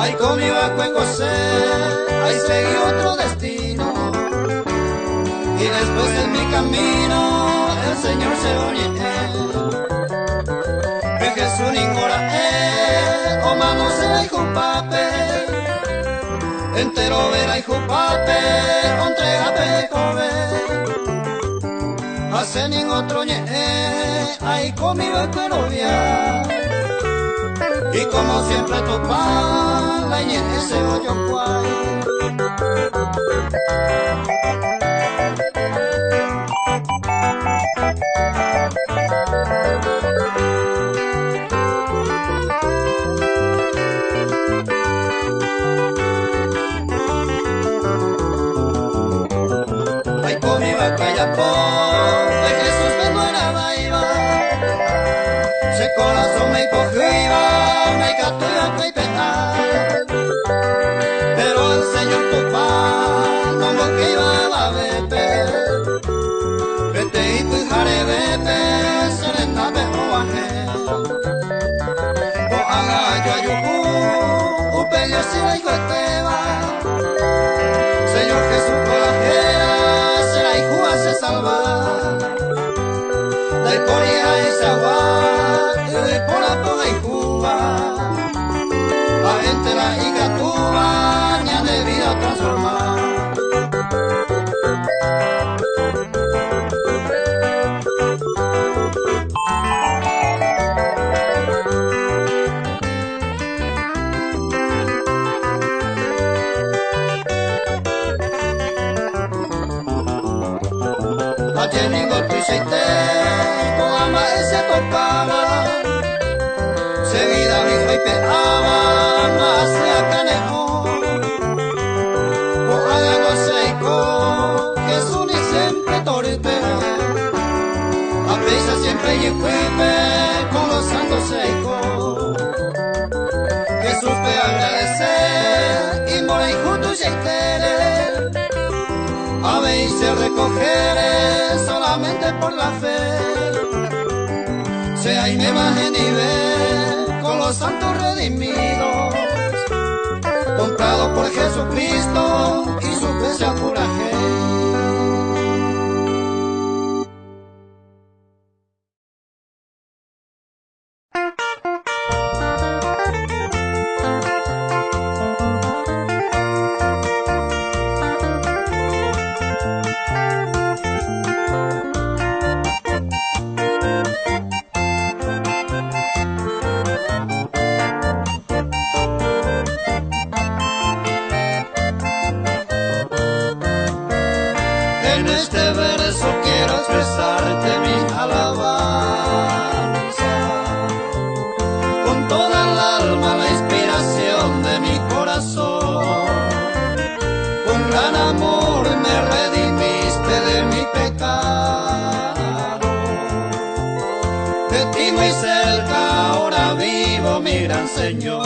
Ay, conmigo a Cuengosé, ahí seguí otro destino. Y después en mi camino el Señor se oye. Que Jesús ningora o mano se la hijo pape. Entero verá hijo pape, entregape jove. Hace ningún otro ahí conmigo a Cuerovia. Y como siempre topa la ñe se oye guay. Ay conmigo a Callapó, de Jesús vengo en la baiva. Se corazón me cogió. Pero el Señor papá no me que iba a vete. Vete y tu jare vete, serena me oaje. O haga yo ayuhu, upello si la hijo te va. Señor Jesús por la jera, será hijo a se salvar. La historia es agua, y por la poga y Cuba. La gente la hija tuva, ña de vida transformada. La Jenny golpe y con ama ese topaba. Seguida mi fe pegaba. Siempre y con los santos secos. Jesús te agradece y mora y juntos y tere. Ave y se recogeré solamente por la fe. Sea y me baje nivel con los santos redimidos. Comprado por Jesucristo y su precio pura fe. Señor,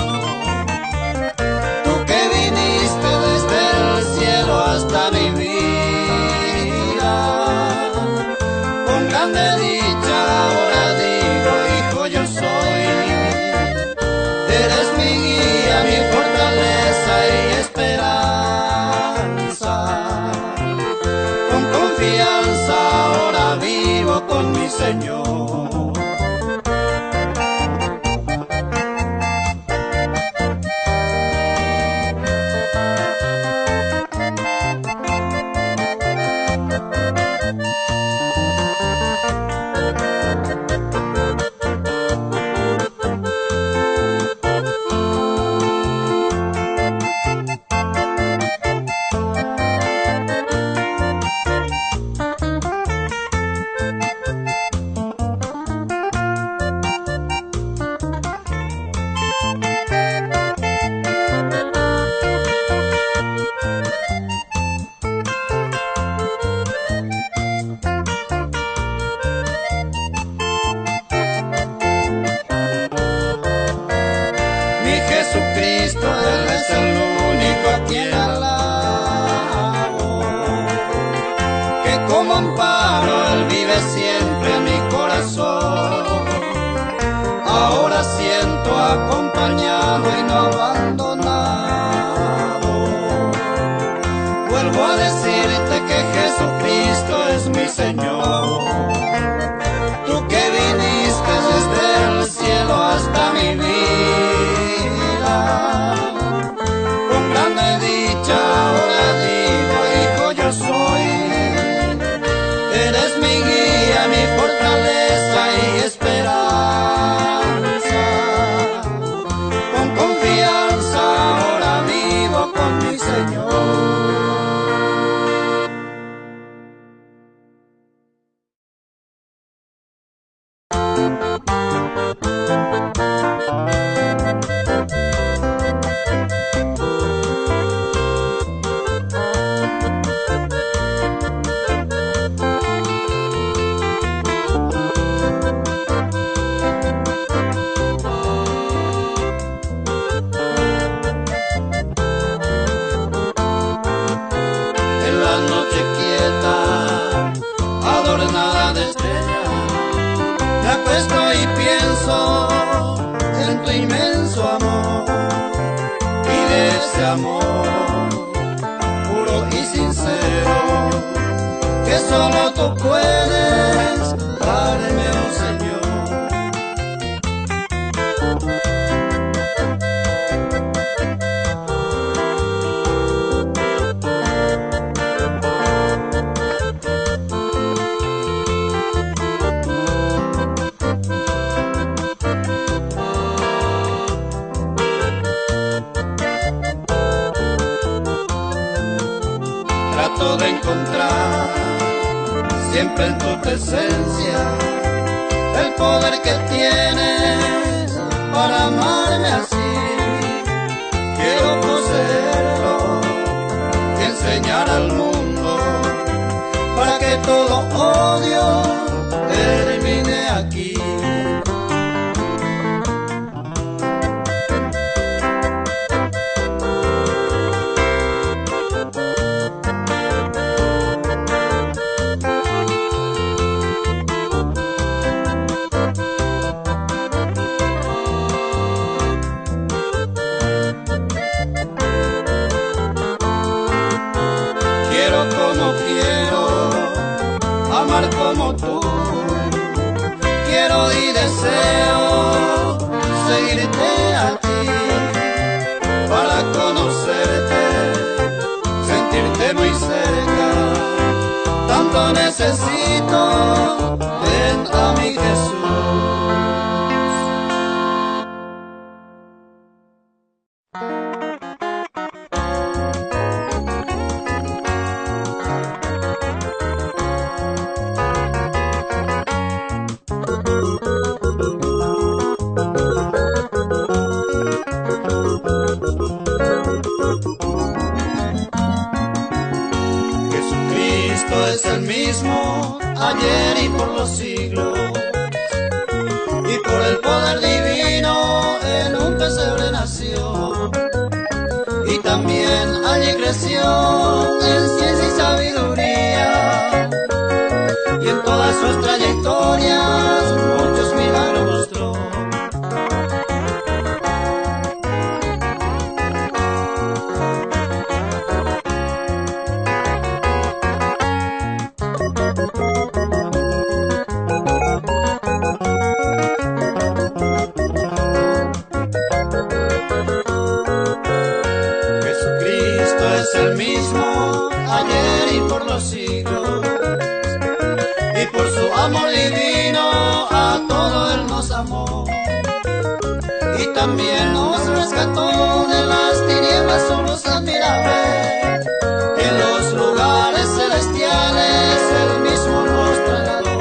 tú que viniste desde el cielo hasta mi vida. mi Jesucristo, Él es el único a quien alabo, que como amparo Él vive siempre en mi corazón. Ahora siento acompañado y no abandonado. Vuelvo a decirte que Jesucristo es mi Señor. Tú que viniste desde el cielo hasta mi vida, con grande dicha ahora digo, hijo yo soy. Eres mi guía, mi fortaleza y esperanza. Con confianza ahora vivo con mi Señor. En tu inmenso amor y de ese amor puro y sincero que solo tú puedes darme, oh Señor. Trato de encontrar siempre en tu presencia el poder que tienes para amarme así. Quiero poseerlo y enseñar al mundo para que todo odio termine aquí. Amar como tú, quiero y deseo seguirte a ti para conocerte, sentirte muy cerca. Tanto necesito, ven a mi Jesús. Es el mismo ayer y por los siglos, y por el poder divino en un pesebre nació, y también allí creció en ciencia y sabiduría, y en todas sus trayectorias muchos milagros mostró. Es el mismo ayer y por los siglos, y por su amor divino a todo Él nos amó, y también nos rescató de las tinieblas solos admirables, en los lugares celestiales Él mismo nos trasladó.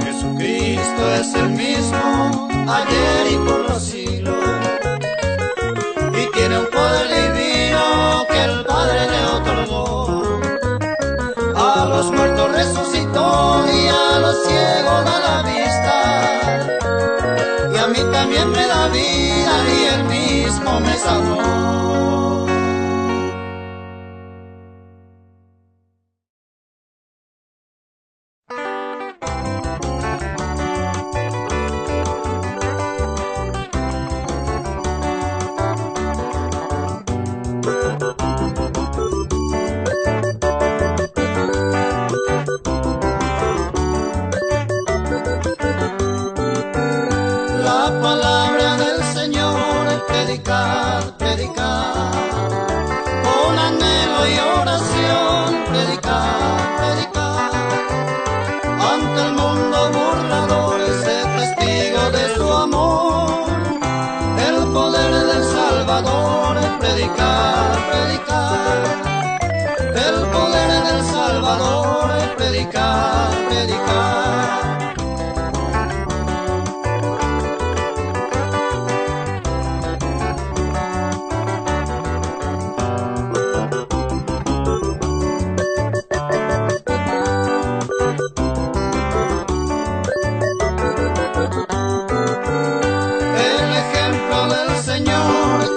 Jesucristo es el mismo ayer y por los siglos, y tiene un poder divino que el Padre le otorgó. A los muertos resucitó y a los ciegos da la vista, y a mí también me da vida y él mismo me salvó. La palabra del Señor es predicar, predicar, con anhelo y oración, predicar, predicar, ante el mundo burlador y ser testigo de su amor, el poder del Salvador es predicar, predicar, el poder del Salvador es predicar, predicar.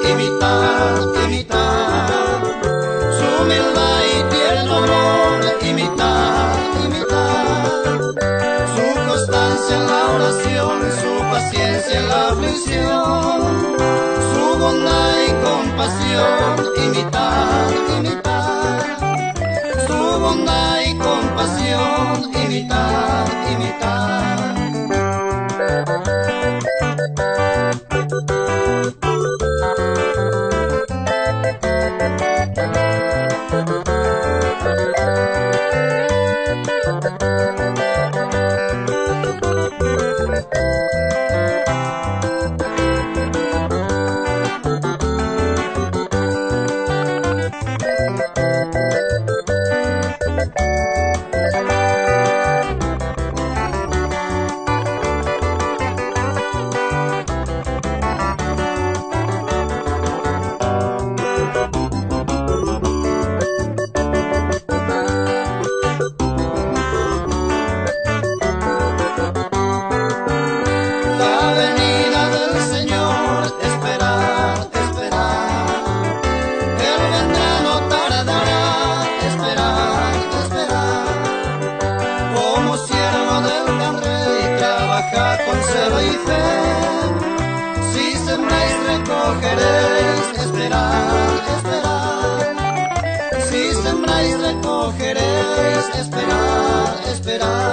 Imitar, imitar, su humildad y tierno amor, imitar, imitar, su constancia en la oración, su paciencia en la aflicción, su bondad y compasión, imitar, imitar, su bondad y compasión, imitar, imitar. Con celo y fe, si sembráis recogeréis, esperad, esperad, si sembráis recogeréis, esperad, esperad.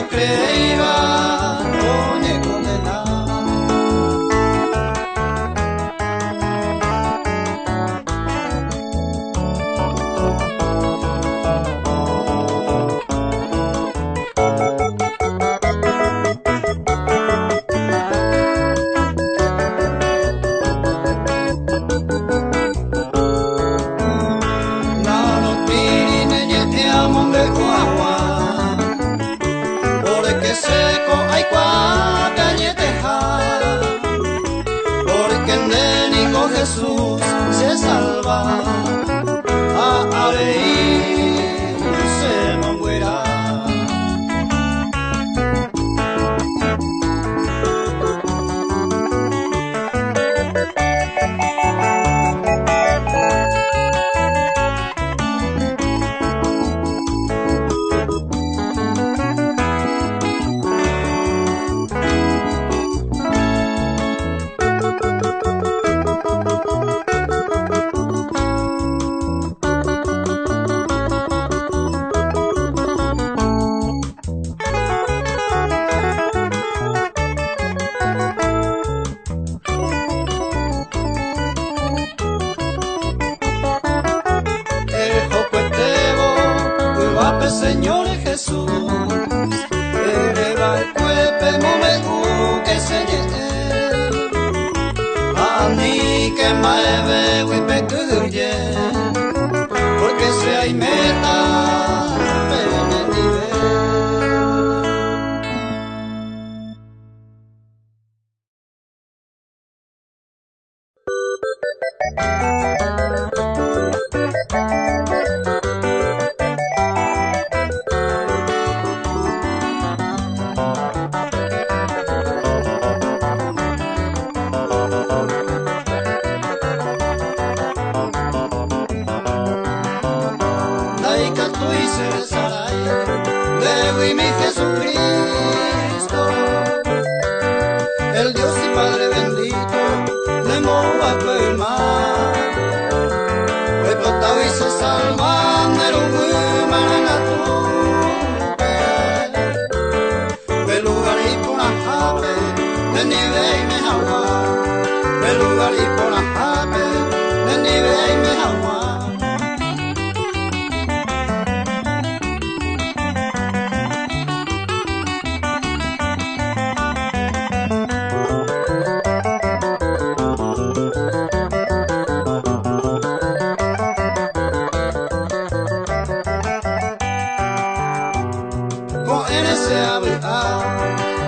Creíba, oye, condenado. No, no Señor Jesús. Ereba cuepe momegu que se llene. Ani que maeve wipe kuye. Porque se hay meta penetibe. Y mi Jesucristo, el Dios y Padre bendito, de moa mar. Hoy potao y se salvan de un maranatú. De lugar y por la jape, de nieve y me agua. De lugar y por la jape, de nieve y me agua.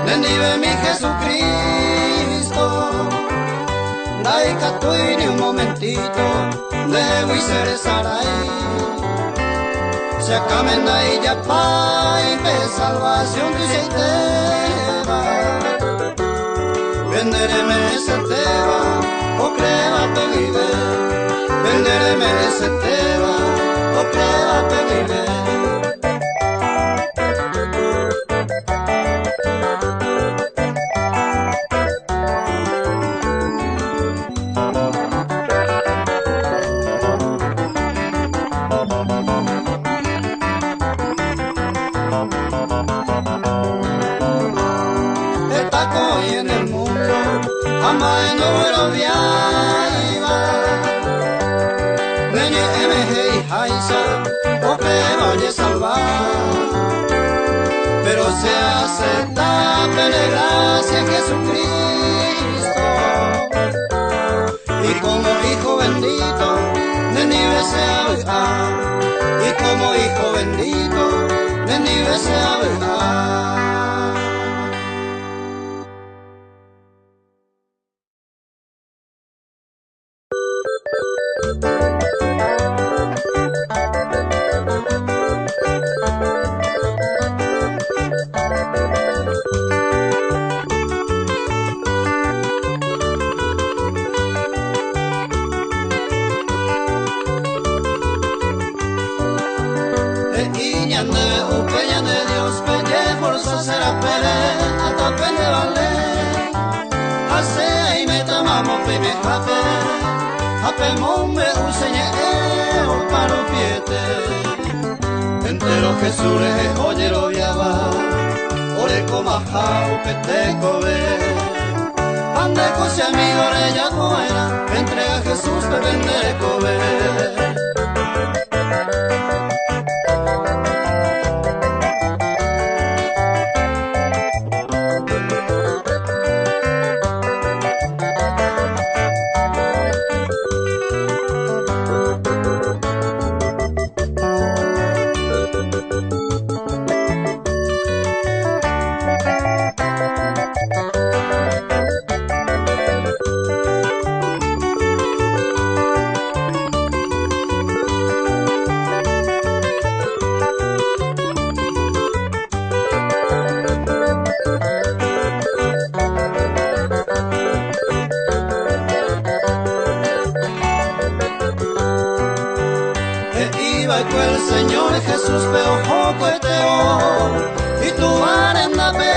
Bendive mi Jesucristo, dai catuini un momentito, debo y ser sarai. Se acaben ahí ya pa y pe salvación tu seiteba. Vendereme ese teba, o creba pe vive. Vendereme ese teba, o creba pe vive. En el mundo, ama y no lo viaiva. Venye MG y Haisa, o que vaya a salvar. Pero se acepta de gracia en Jesucristo. Y como hijo bendito, de nivel se habla. Y como hijo bendito, de nivel se habla. Será pere, hasta pende vale. Hace y me tomamos prime hape mombe useñe o paro piete. Entero Jesús oye lo viaba, ore coma jau pete cobe. Ande cose amigo le ya fuera, entrega a Jesús te vende cobe. El Señor Jesús veo joco y tu arena ve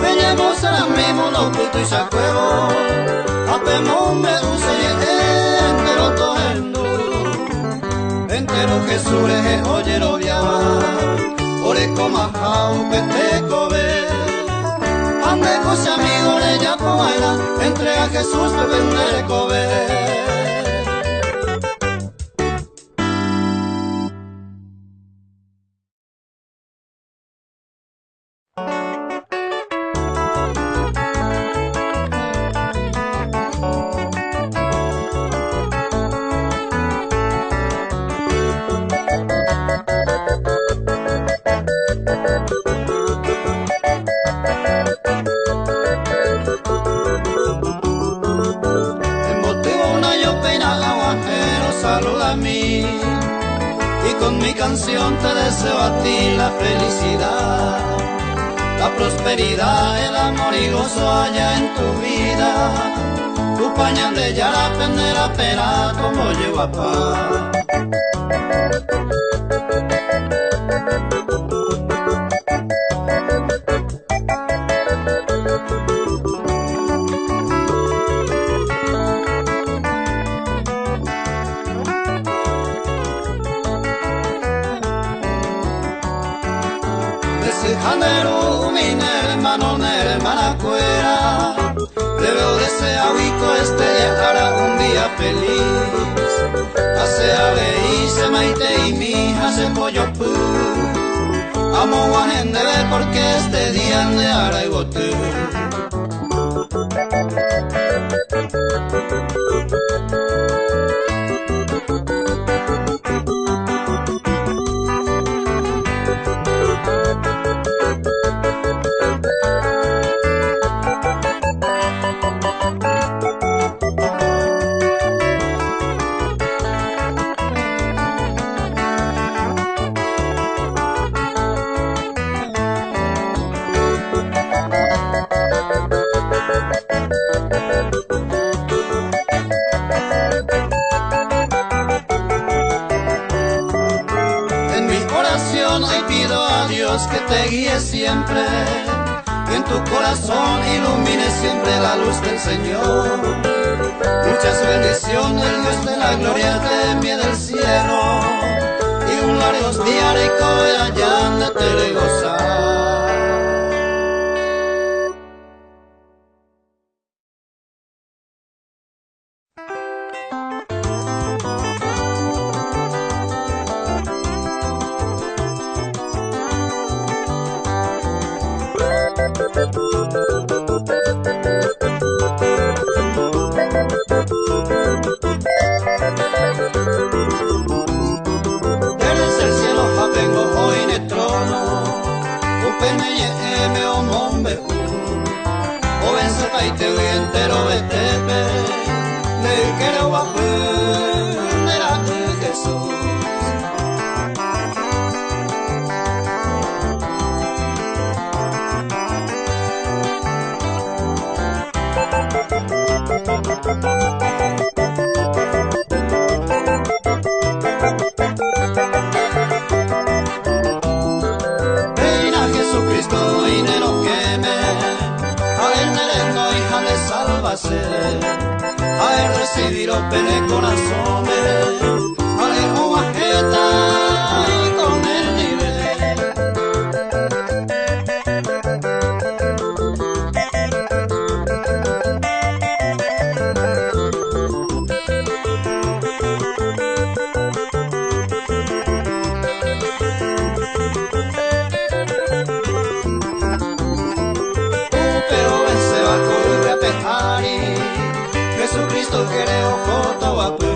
veñemos ahora mismo no puto y sacuevo apemón me use entero toendo entero Jesús oye lo viaba ore coma jau pete cobe ande cose amigo le ya coela entrega a Jesús te vende cobe. y con mi canción te deseo a ti la felicidad, la prosperidad, el amor y gozo haya en tu vida. Tu pañal de yara pendera pera como yo papá. Janero, mi hermano, hermana cuera, te veo deseado y con este día hará un día feliz. Hace ave y se maite y mi hija se pollo pu. Amo guajen de ver porque este día de hará y bote. Hoy pido a Dios que te guíe siempre, que en tu corazón ilumine siempre la luz del Señor. Muchas bendiciones, el Dios de la gloria te envíe del cielo, y un largos días rico allá de te gozar. Desde el cielo vengo hoy en el trono, upene me o mombe o vence paite entero betepe, le quiero guapun era Jesús. Reina Jesucristo y nero queme, a él merendo hija de salvación, a él recibiró pene corazón, a él guajeta y con él nivel. Jesucristo quiere ojo toapu,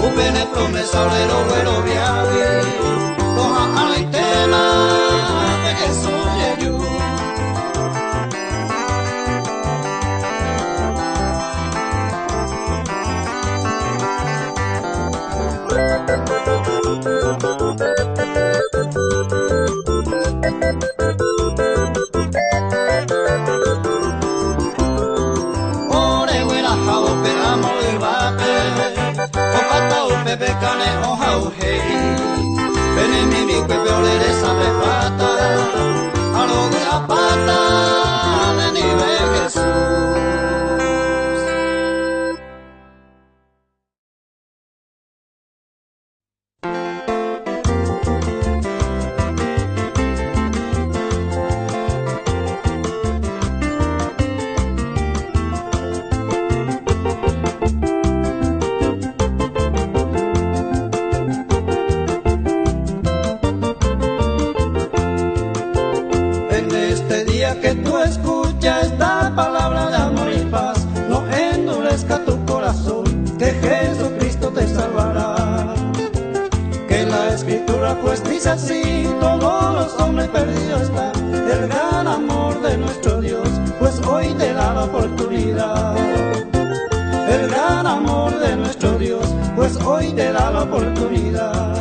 upene promesa obrero güero viavi, toja al tema de Jesús yeyu. Pepe cane hoja ujei, pene mimi pepe olere sabe pata, alogra pata de nivel Jesús. Que tú escuchas esta palabra de amor y paz, no endurezca tu corazón, que Jesucristo te salvará. Que la escritura pues dice así, todos los hombres perdidos están, el gran amor de nuestro Dios, pues hoy te da la oportunidad. El gran amor de nuestro Dios, pues hoy te da la oportunidad.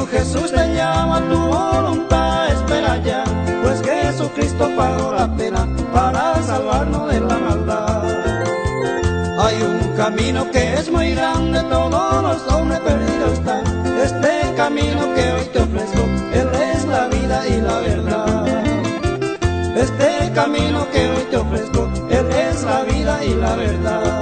Niño Jesús te llama, tu voluntad espera ya, pues Jesucristo pagó la pena para salvarnos de la maldad. Hay un camino que es muy grande, todos los hombres perdidos están. Este camino que hoy te ofrezco, Él es la vida y la verdad. Este camino que hoy te ofrezco, Él es la vida y la verdad.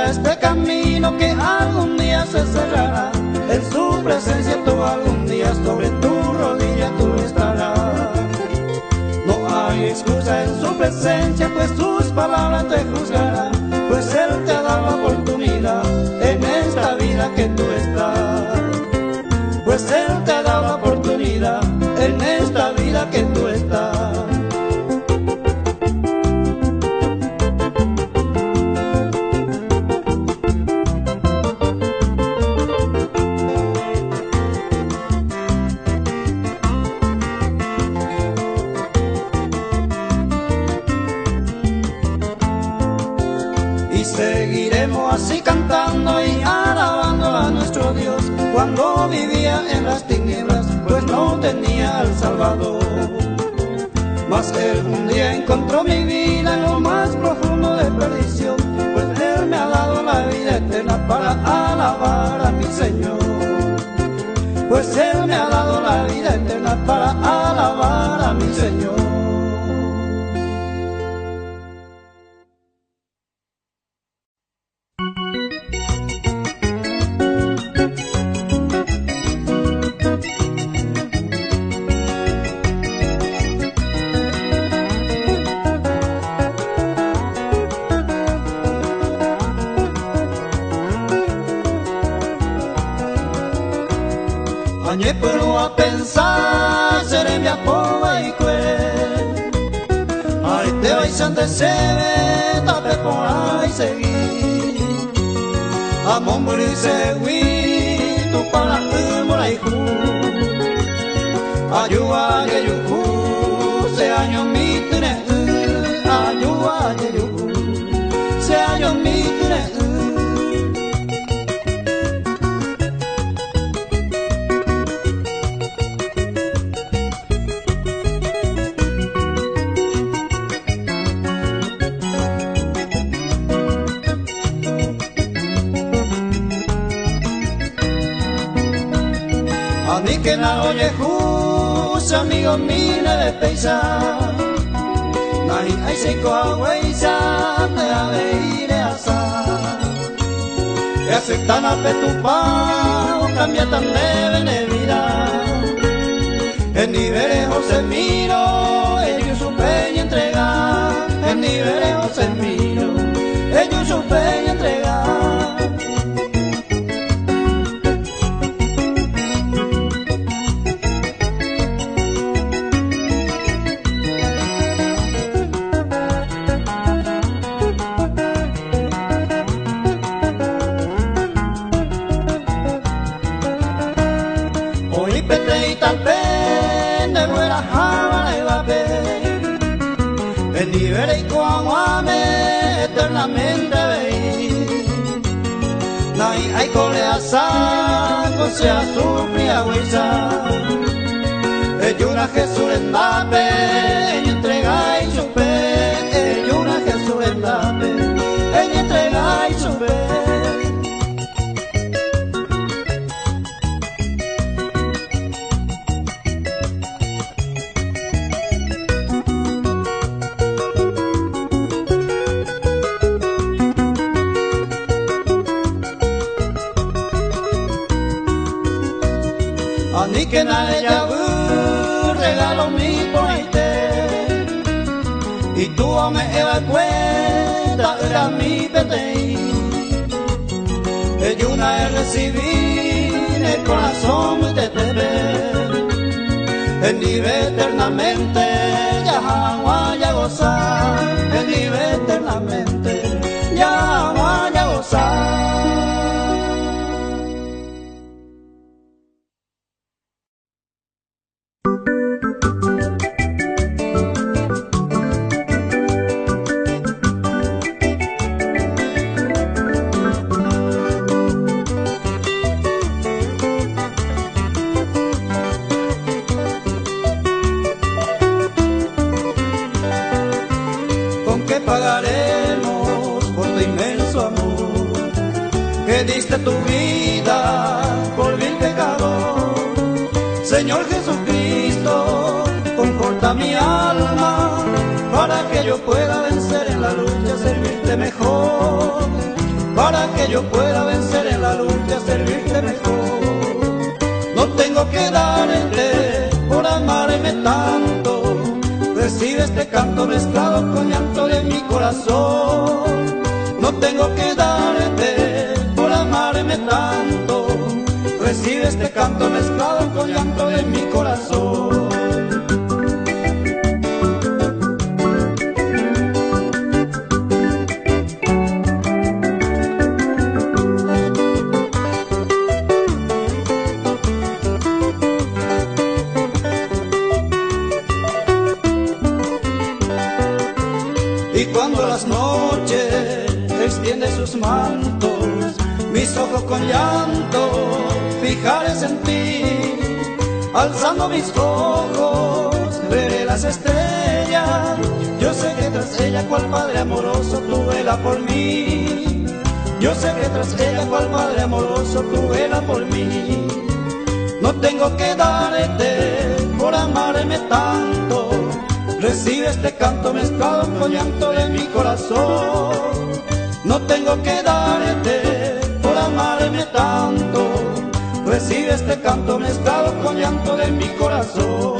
Este camino que algún día se cerrará, en su presencia tú algún día sobre tu rodilla tú estarás. No hay excusa en su presencia, pues sus palabras te juzgarán, pues Él te ha dado la oportunidad en esta vida que tú estás. Pues Él te ha dado la oportunidad en esta vida que tú estás. Seguiremos así cantando y alabando a nuestro Dios, cuando vivía en las tinieblas, pues no tenía al Salvador. Mas Él un día encontró mi vida en lo más profundo de perdición, pues Él me ha dado la vida eterna para alabar a mi Señor. Pues Él me ha dado la vida eterna para alabar a mi Señor. Añe pero a pensar, seré mi apoba y cue. Ay, te vais antes se ve, tape por ahí seguir. Amon buri se wi, tu para mora y ju. Ayuda que yuju, se año mi tene. Ayuda que yuju, se año mi tene. Ni que na oye jus, amigo mine de peisa. Nai ai se ko aweisa, te aveire asa. E aceptan a petupa, o cambia tan leve ne vida. En niveles José miro, ellos supe y entregar. En niveles José miro, ellos supe y entregar. Eternamente veí, nai ai cole asa, se sufría huesa. Ella Jesús en dape, ella entrega y supe. Ella Jesús en dape, ella entrega y supe. Ni que nadie ya regalo mi poite y tú me evacueta era mi petei. Ella una es recibir el corazón de te en nivel eternamente ya vaya a gozar, en nivel eternamente ya vaya a gozar. pagaremos por tu inmenso amor, que diste tu vida por vil pecador. Señor Jesucristo, conforta mi alma, para que yo pueda vencer en la lucha, servirte mejor, para que yo pueda vencer en la lucha, servirte mejor. No tengo que darte por amarme tanto, recibe este canto mezclado con llanto de mi corazón. No tengo que darte por amarme tanto, recibe este canto mezclado con llanto de mi corazón. Y cuando las noches extiende sus mantos, mis ojos con llanto fijaré en ti. Alzando mis ojos veré las estrellas, yo sé que tras ella cual Padre amoroso tú vela por mí. Yo sé que tras ella cual Padre amoroso tú vela por mí. No tengo que darte por amarme tanto, recibe este canto mezclado con llanto de mi corazón. No tengo que darte por amarme tanto, recibe este canto mezclado con llanto de mi corazón.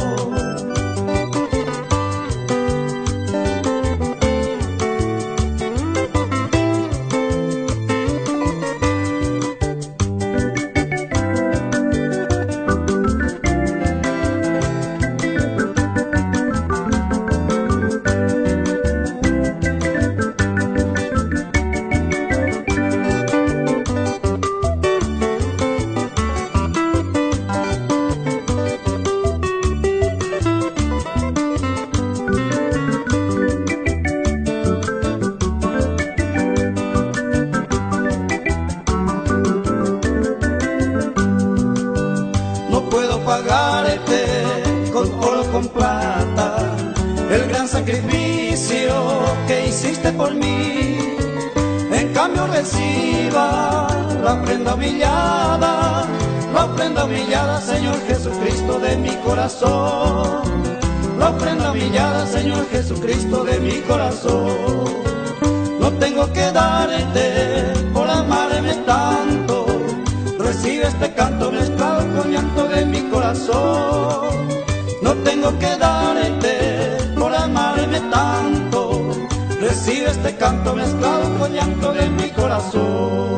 Pagarte con oro, con plata, el gran sacrificio que hiciste por mí. En cambio reciba la ofrenda humillada, Señor Jesucristo, de mi corazón. La ofrenda humillada, Señor Jesucristo, de mi corazón. No tengo que darte por amarme tanto, recibe este canto mezclado con llanto de mi corazón. No tengo que darte por amarme tanto, recibe este canto mezclado con llanto de mi corazón.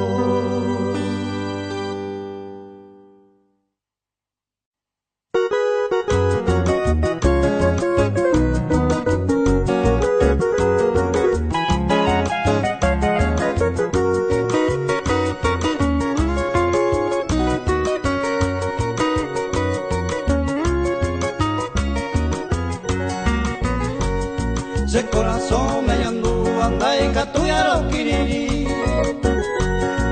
Se corazón me yandu anda y catuyaro kiriri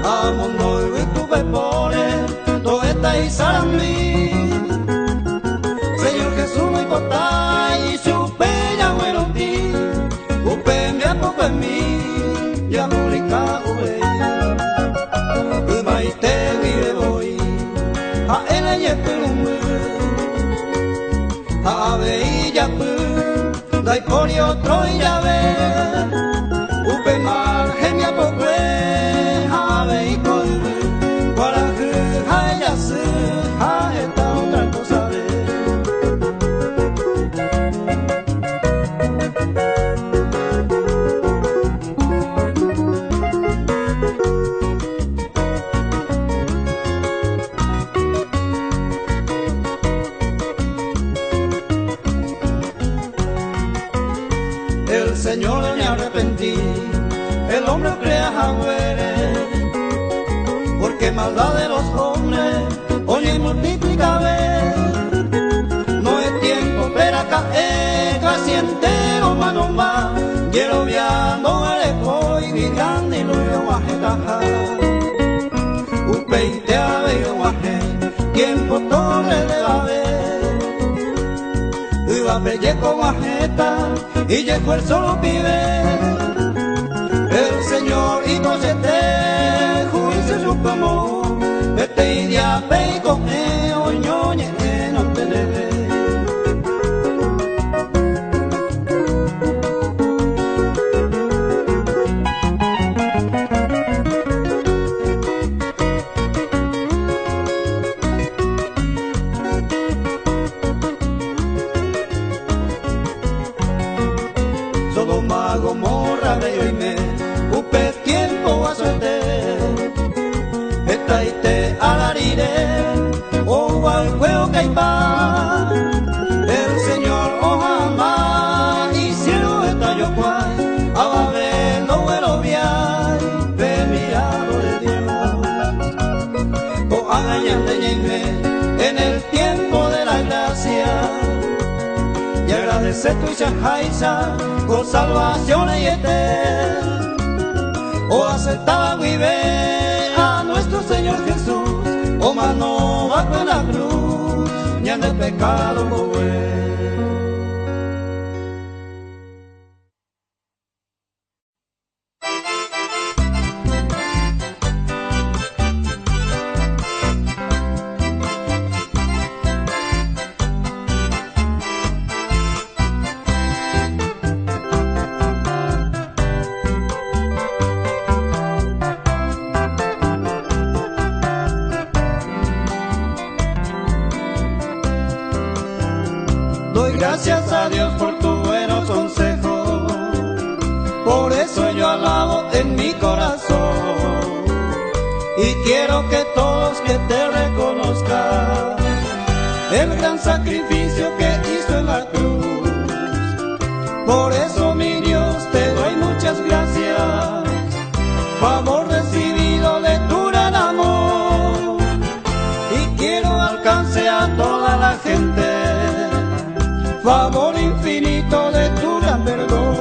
amondo y tu pepone toeta y sarambi. Señor Jesús muy potay y su peña bueno ti upe me apoco en mí ya murica ube umaite vive voy a él ayepulumbe a ave y yapu dai por y otro y ya ve upe mar gemia pobre ave y colbe para que haya se a esta otra cosa de el Señor me arrepentí, el hombre crea jaguere, porque maldad de los hombres, oye y multiplica ver. No es tiempo para caer, casi entero mano más, quiero viando el eco y grande y lo veo guajetaja. Upeite a bello guaje, tiempo torre de la vez, iba pelleco guajeta, y llegó el solo pibe, Sodoma, Gomorra, Beoime, upe tiempo guasote, etaite alarire, o al juego caipa, el Señor Ojama, y cielo está yo cual, a ver no vuelo viay, ve mirado de Dios, o agañante ñeime, en el tiempo de la gracia. Y agradece tu Ishahaisa con salvación y eterna. O aceptaba vive a nuestro Señor Jesús, o mano bajo la cruz, ni en el pecado mover. Gracias a Dios por tu buenos consejos, por eso yo alabo en mi corazón. Y quiero que todos que te reconozcan el gran sacrificio que hizo en la cruz. Por eso mi Dios te doy muchas gracias, favor recibido de tu gran amor. Y quiero alcance a toda la gente, favor infinito de tu gran perdón.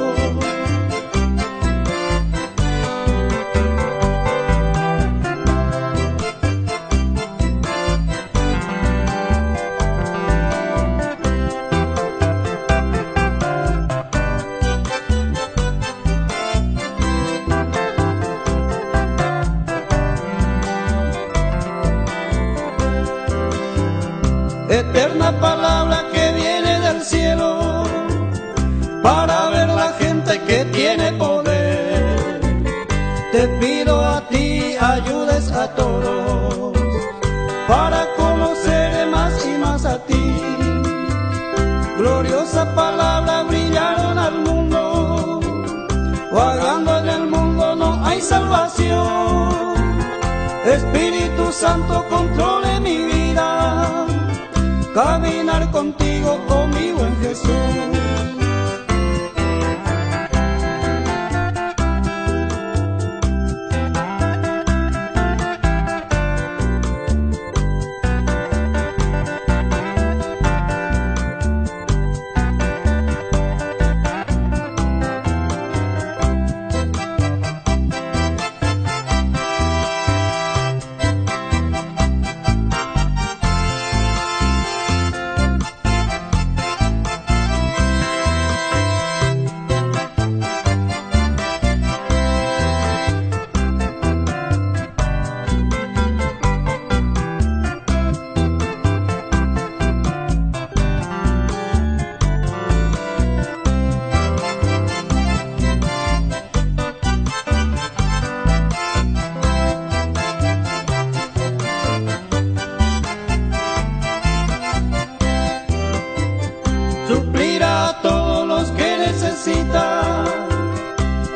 Eterna palabra que viene del cielo, para ver la gente que tiene poder. Te pido a ti ayudes a todos, para conocer más y más a ti. Gloriosa palabra brillaron al mundo, vagando en el mundo no hay salvación. Espíritu Santo controle mi vida, caminar contigo, oh mi buen Jesús.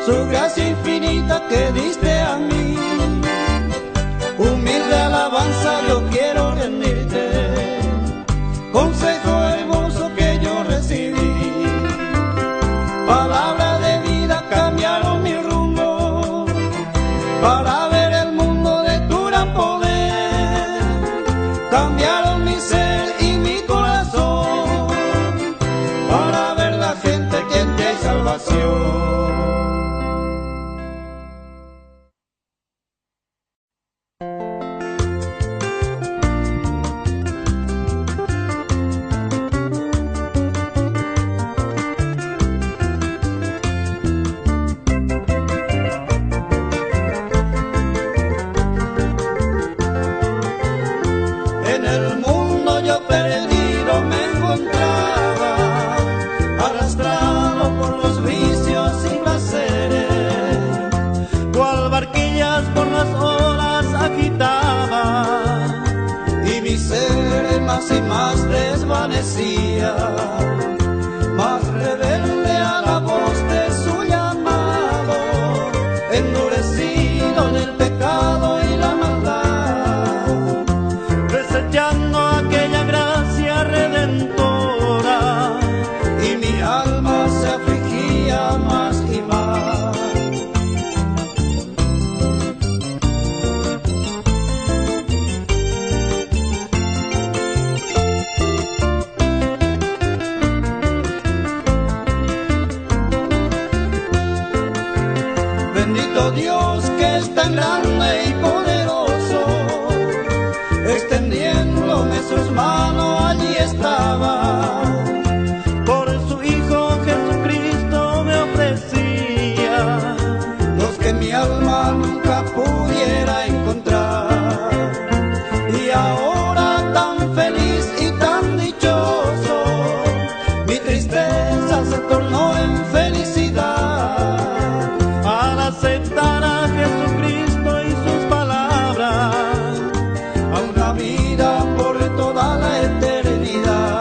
Su gracia infinita que diste a mí. Humilde alabanza yo quiero rendirte, consejo hermoso que yo recibí. Palabra de vida cambiaron mi rumbo, para ver el mundo de tu gran poder. Cambiaron mi ser y mi corazón, para ver la gente que en ti hay salvación. En el mundo yo perdido me encontraba, arrastrado por los vicios y placeres, cual barquillas por las olas agitaba, y mi ser más y más desvanecía, más rebelde a la voz de su nuestro Dios que es tan grande y poderoso, extendiéndome sus manos allí estaba. Por su Hijo Jesucristo me ofrecía Los que mi alma nunca pudiera encontrar. Y ahora tan feliz y tan dichoso, mi tristeza se tornó en felicidad al aceptar a Jesucristo y sus palabras, a una vida por toda la eternidad.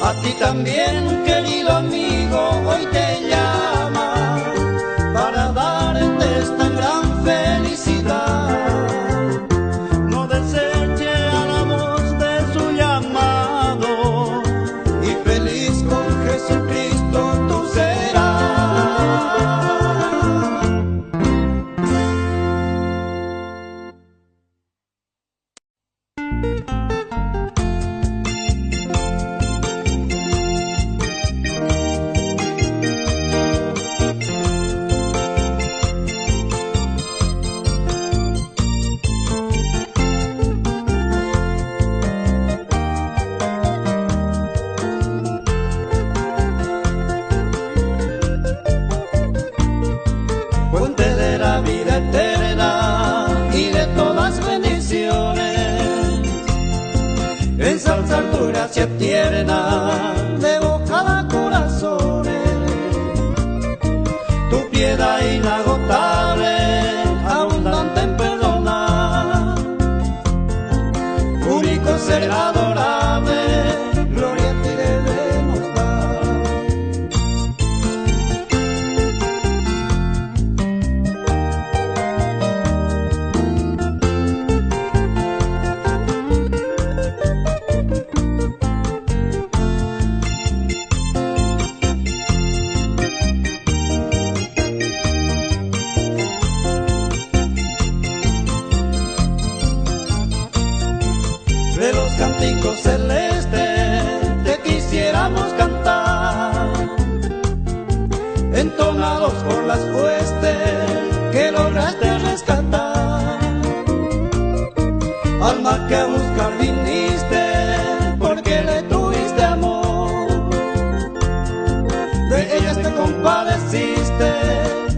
A ti también, querido amigo, hoy te llama para darte esta gran felicidad. no deseche a la voz de su llamado, Y feliz con Jesucristo tú serás. Fuente de la vida eterna y de todas bendiciones, ensalzar tu gracia tierna de boca a corazones, tu piedad inagotable, abundante en perdonar, único ser adorable, gloria a ti debemos dar. De los cánticos celestes te quisiéramos cantar, entonados por las huestes que lograste rescatar. Alma que a buscar viniste, porque le tuviste amor, de ellas te compadeciste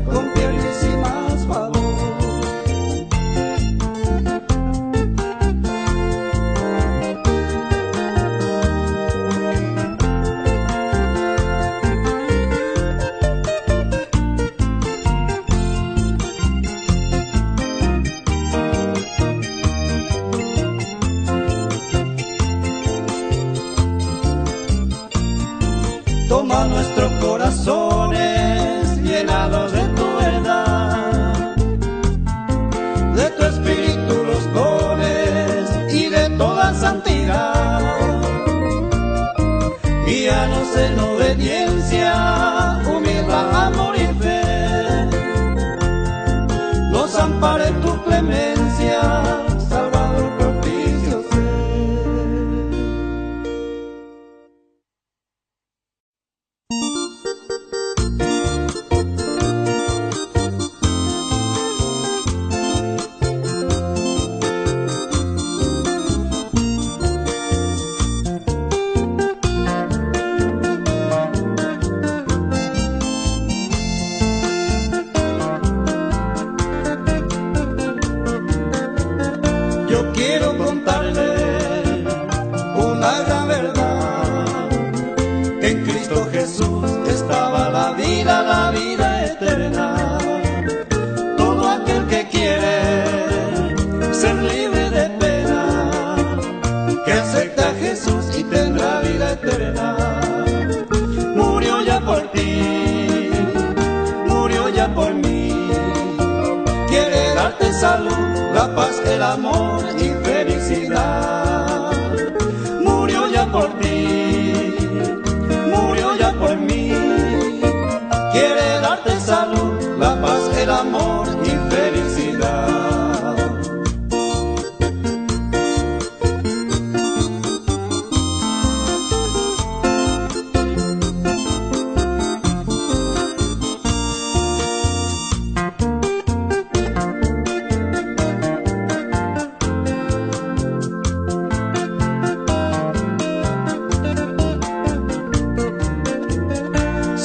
con tiernísimas favor. Toma nuestros corazones llenados de tu verdad, de tu espíritu los dones y de toda santidad. Guíanos en obediencia, humildad, amor y fe. Nos ampare tu clemencia, Salvador propicio sé.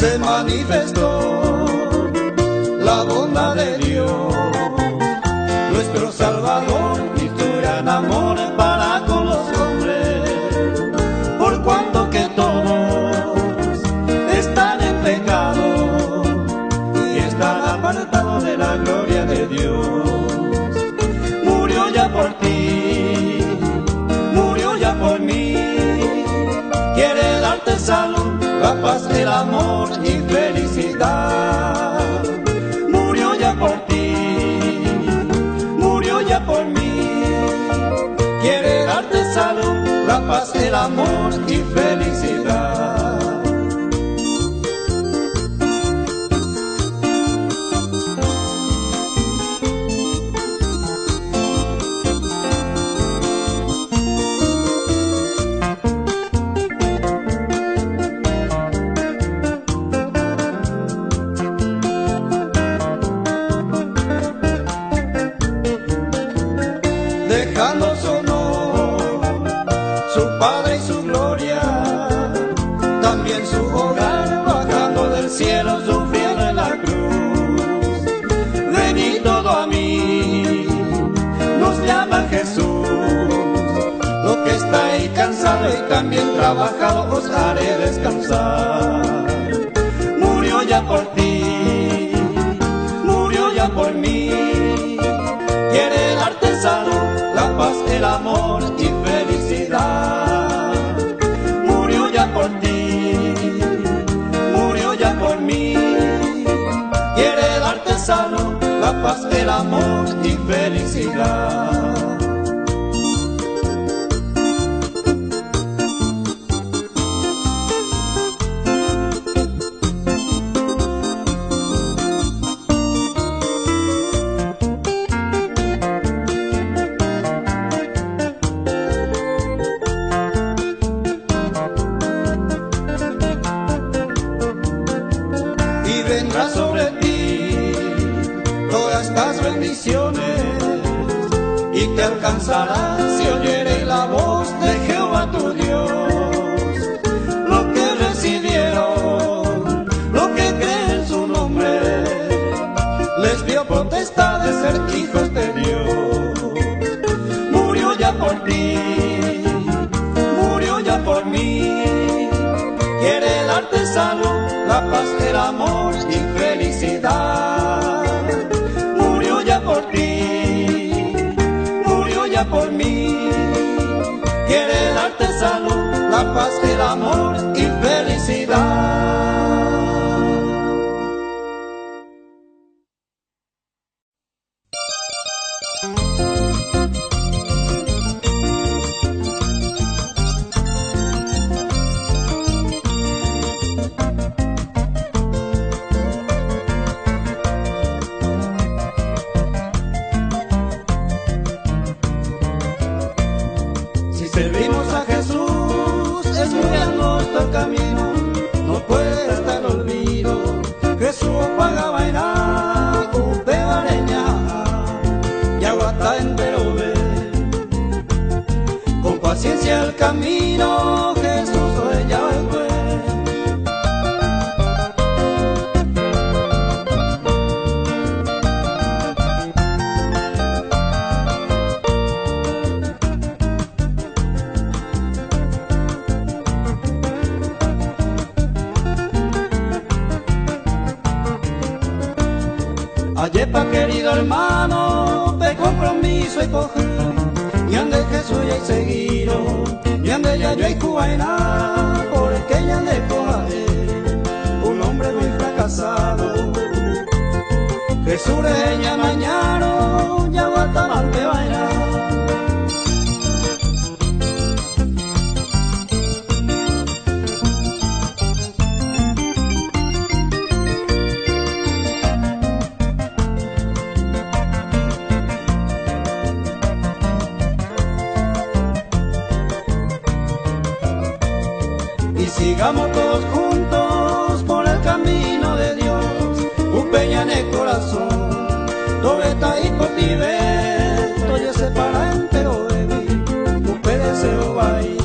se manifestó la bondad de Dios, nuestro Salvador, y tu gran amor para con los hombres, por cuanto que todos están en pecado y están apartados de la gloria de Dios. Murió ya por ti, murió ya por mí, quiere darte salud, la paz, el amor y felicidad. Murió ya por ti, murió ya por mí, quiere darte salud, la paz, el amor y felicidad. Dejando su honor, su Padre y su gloria, también su hogar, bajando del cielo, sufriendo en la cruz. Venid todo a mí, nos llama Jesús, lo que estáis cansado y también trabajado, os haré descansar. Murió ya por ti, murió ya por mí, quiere darte salud, la paz, el amor y felicidad. Murió ya por ti, murió ya por mí, quiere darte salud, la paz, el amor y felicidad. Vendrá sobre ti todas estas bendiciones y te alcanzará si oyeres la voz de Jehová tu Dios. Lo que recibieron, lo que creen en su nombre, les dio potestad de ser hijos de Dios. Murió ya por ti, murió ya por mí, quiere darte salud, la paz, el amor y felicidad. Murió ya por ti, murió ya por mí, quiere darte salud, la paz, el amor y felicidad. Servimos a Jesús, es muy angosto el camino, no puede estar olvido. Jesús pagaba en upe vareña, y aguanta entero ve. Con paciencia el camino, Jesús hoy ya fue. Ayepa, querido hermano, pe compromiso y coger, y ande Jesús y seguido, y ande ya yo y cuaina, porque ya ande coger, un hombre muy fracasado. Jesús le ya mañana, ya guata mal te vaina. Y sigamos todos juntos por el camino de Dios, upeña en el corazón, tobeta y potibe, toye se para entero bebi, upe deseo va ahí,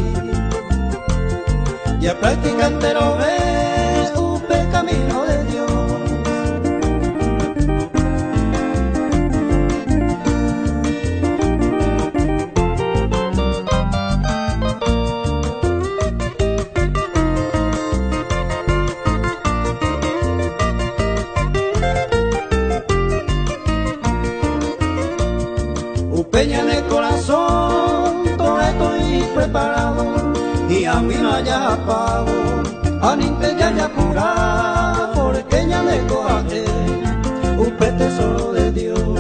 y a práctica entero ve, upe camino. preparado y a mí no haya pavo aninte ya ya pura porque ya le coaje un tesoro de Dios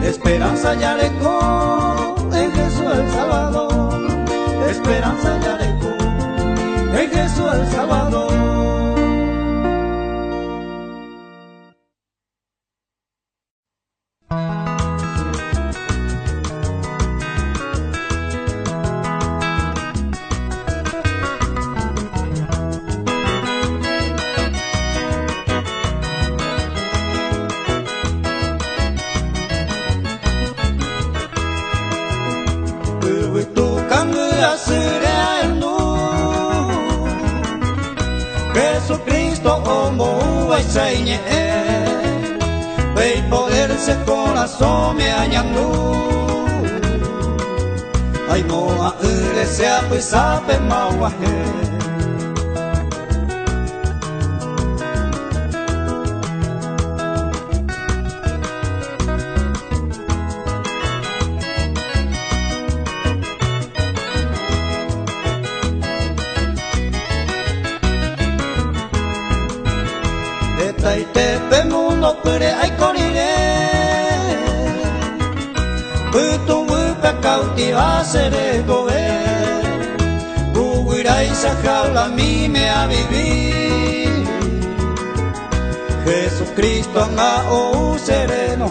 esperanza ya le con en Jesús el Salvador esperanza ya le con en Jesús el Salvador. Jesucristo omo ai saine pei poderse corazón me añandu ai moa ure se apisa pe mawahe Taitepe mundo pere ai corire Putu wupe cautiva seré goe Uguirai sa jaula mi me a vivir Jesucristo anga o sereno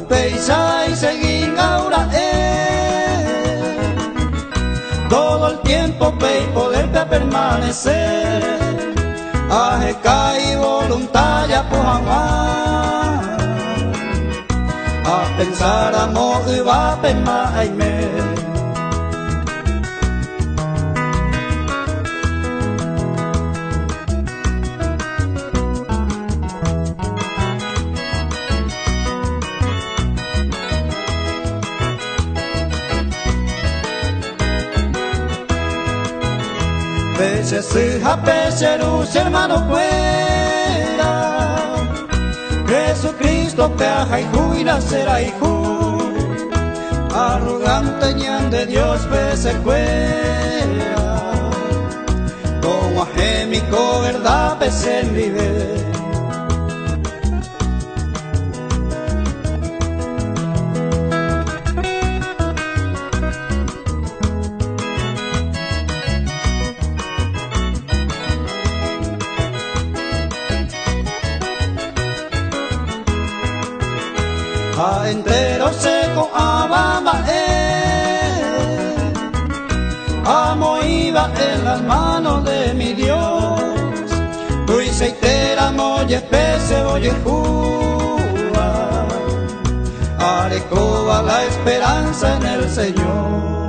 Peisai seguir ahora todo el tiempo pei poder permanecer aje kai voluntad ya puhamar a pensar amor y va a pemaime Pese si pese luz hermano fuera Jesucristo te aja y juila será hijo arrogante ñan de Dios pese cuera como ajémico verdad pese en vive a entero seco ababa amo iba en las manos de mi Dios Uy seitera moye pese oye jua arecoba la esperanza en el Señor